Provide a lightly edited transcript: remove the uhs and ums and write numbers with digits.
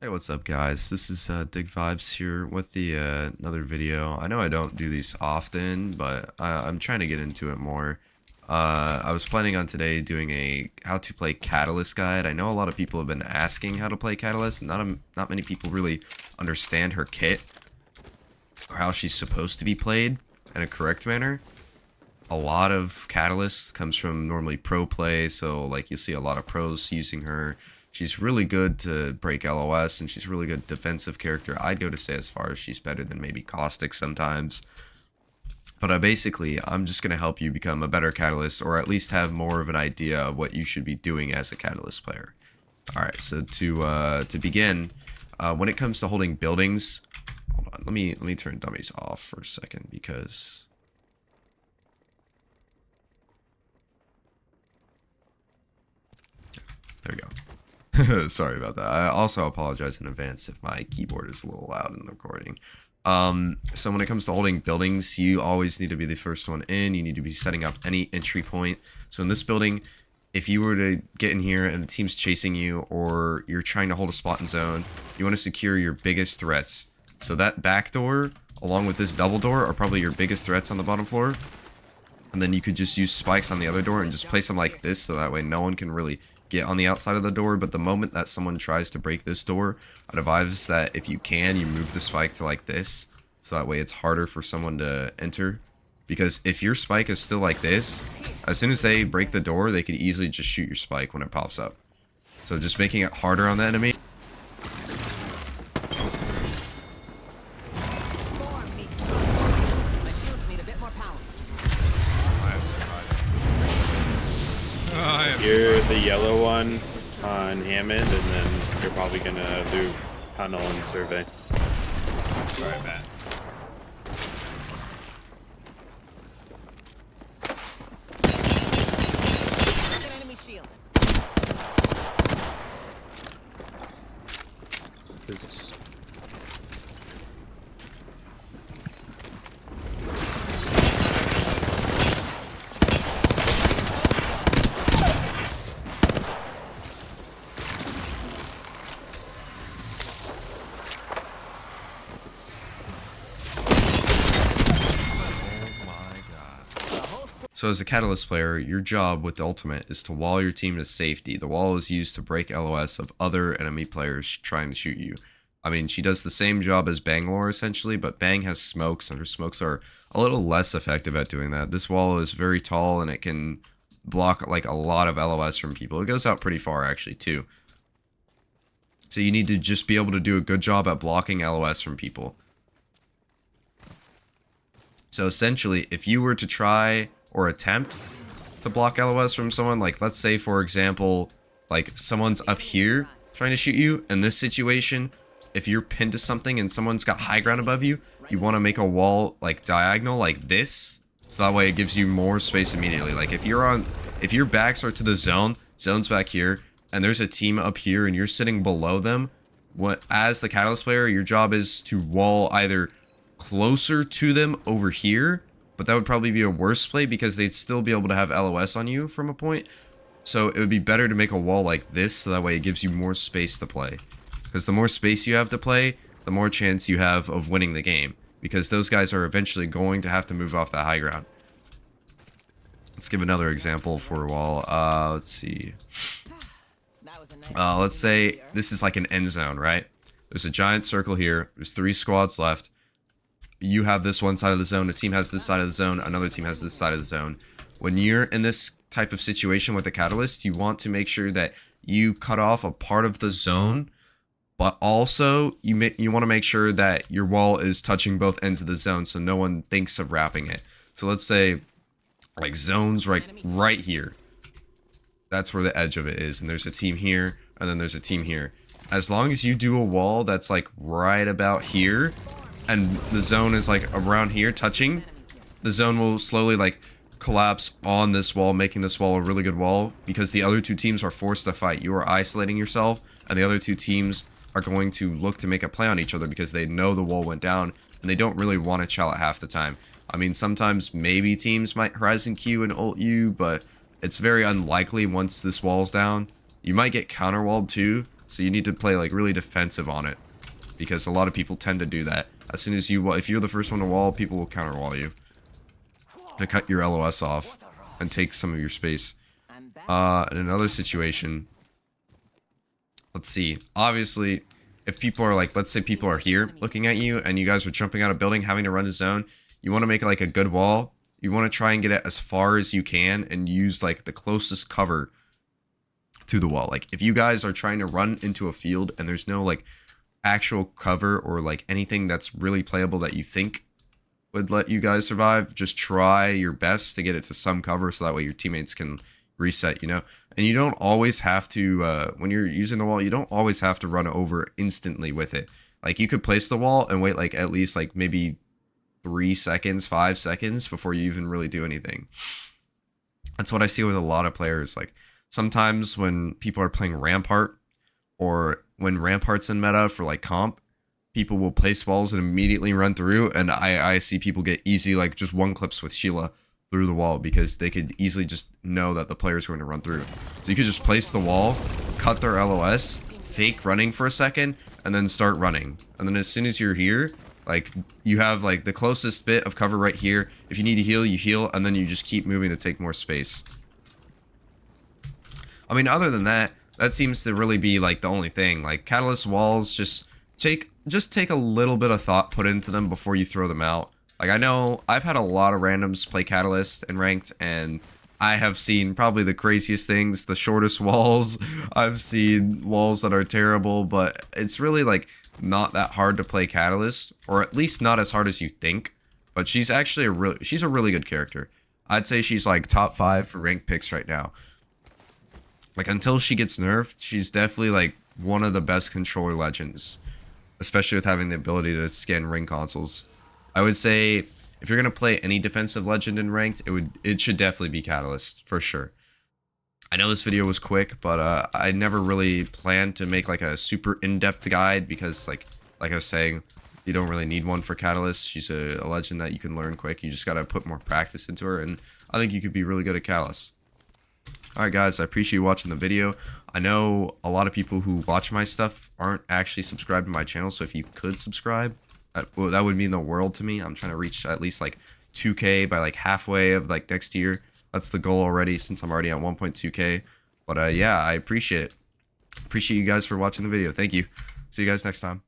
Hey, what's up, guys? This is Dig Vibes here with the another video. I know I don't do these often, but I'm trying to get into it more. I was planning on today doing a how to play Catalyst guide. I know a lot of people have been asking how to play Catalyst. Not many people really understand her kit or how she's supposed to be played in a correct manner. A lot of Catalyst comes from normally pro play, so like you see a lot of pros using her. She's really good to break LOS, and she's a really good defensive character. I'd go to say as far as she's better than maybe Caustic sometimes. But I'm just going to help you become a better Catalyst, or at least have more of an idea of what you should be doing as a Catalyst player. Alright, so to begin, when it comes to holding buildings, hold on, let me turn dummies off for a second, because there we go. Sorry about that. I also apologize in advance if my keyboard is a little loud in the recording. So when it comes to holding buildings, you always need to be the first one in. You need to be setting up any entry point. So in this building, if you were to get in here and the team's chasing you, or you're trying to hold a spot in zone, you want to secure your biggest threats. So that back door, along with this double door, are probably your biggest threats on the bottom floor. And then you could just use spikes on the other door and just place them like this, so that way no one can really get on the outside of the door. But the moment that someone tries to break this door, I'd advise that if you can, you move the spike to like this, so that way it's harder for someone to enter. Because if your spike is still like this, as soon as they break the door, they could easily just shoot your spike when it pops up. So just making it harder on the enemy. You're the yellow one on Hammond, and then you're probably gonna do tunnel and survey. Alright, Matt. Enemy shield. So as a Catalyst player, your job with the ultimate is to wall your team to safety. The wall is used to break LOS of other enemy players trying to shoot you. I mean, she does the same job as Bangalore essentially, but Bang has smokes, and her smokes are a little less effective at doing that. This wall is very tall, and it can block like a lot of LOS from people. It goes out pretty far actually too. So you need to just be able to do a good job at blocking LOS from people. So essentially, if you were to try or attempt to block LOS from someone, like let's say for example, like someone's up here trying to shoot you, in this situation, if you're pinned to something and someone's got high ground above you, you want to make a wall like diagonal like this, so that way it gives you more space immediately. Like if your backs are to the zone's back here, and there's a team up here and you're sitting below them, as the Catalyst player, your job is to wall either closer to them over here, but that would probably be a worse play because they'd still be able to have LOS on you from a point. So it would be better to make a wall like this, so that way it gives you more space to play. Because the more space you have to play, the more chance you have of winning the game. Because those guys are eventually going to have to move off that high ground. Let's give another example for a wall. Let's see. Let's say this is like an end zone, right? There's a giant circle here. There's 3 squads left. You have this one side of the zone, a team has this side of the zone, another team has this side of the zone. When you're in this type of situation with a Catalyst, you want to make sure that you cut off a part of the zone, but also you want to make sure that your wall is touching both ends of the zone, so no one thinks of wrapping it. So let's say like zones right here. That's where the edge of it is, and there's a team here, and then there's a team here. As long as you do a wall that's like right about here, and the zone is like around here touching, the zone will slowly like collapse on this wall, making this wall a really good wall, because the other 2 teams are forced to fight. You are isolating yourself, and the other 2 teams are going to look to make a play on each other because they know the wall went down, and they don't really want to chow at half the time. I mean, sometimes maybe teams might Horizon Q and ult you, but it's very unlikely once this wall's down. You might get counterwalled too, So you need to play like really defensive on it, because a lot of people tend to do that. As soon as you, if you're the first one to wall, people will counter wall you to cut your LOS off and take some of your space. In another situation, let's see. Obviously, if people are like, let's say people are here looking at you and you guys are jumping out of building, having to run to zone, you want to make like a good wall. You want to try and get it as far as you can and use like the closest cover to the wall. Like if you guys are trying to run into a field and there's no like actual cover or like anything that's really playable that you think would let you guys survive, just try your best to get it to some cover so that way your teammates can reset, you know. And you don't always have to when you're using the wall, you don't always have to run over instantly with it. Like you could place the wall and wait like at least like maybe 3 seconds, 5 seconds before you even really do anything. That's what I see with a lot of players. Like sometimes when people are playing Rampart, or when Rampart's in meta for like comp, people will place walls and immediately run through, and I see people get easy like just one clips with Sheila through the wall because they could easily just know that the player is going to run through. So you could just place the wall, cut their LOS, fake running for a second, and then start running. And then as soon as you're here, like you have like the closest bit of cover right here. If you need to heal, you heal, and then you just keep moving to take more space. I mean, other than that, that seems to really be like the only thing. Like Catalyst walls, just take a little bit of thought put into them before you throw them out. Like I know I've had a lot of randoms play Catalyst and ranked, and I have seen probably the craziest things, the shortest walls. I've seen walls that are terrible, but it's really like not that hard to play Catalyst, or at least not as hard as you think. But she's actually she's a really good character. I'd say she's like top 5 for ranked picks right now. Like until she gets nerfed, she's definitely like one of the best controller legends, especially with having the ability to scan ring consoles. I would say if you're gonna play any defensive legend in ranked, it should definitely be Catalyst for sure. I know this video was quick, but I never really planned to make like a super in-depth guide because like I was saying, you don't really need one for Catalyst. She's a legend that you can learn quick. You just gotta put more practice into her, and I think you could be really good at Catalyst. Alright guys, I appreciate you watching the video. I know a lot of people who watch my stuff aren't actually subscribed to my channel, so if you could subscribe, well, that would mean the world to me. I'm trying to reach at least like 2K by like halfway of like next year. That's the goal already, since I'm already at 1.2K. But yeah, I appreciate it. Appreciate you guys for watching the video. Thank you. See you guys next time.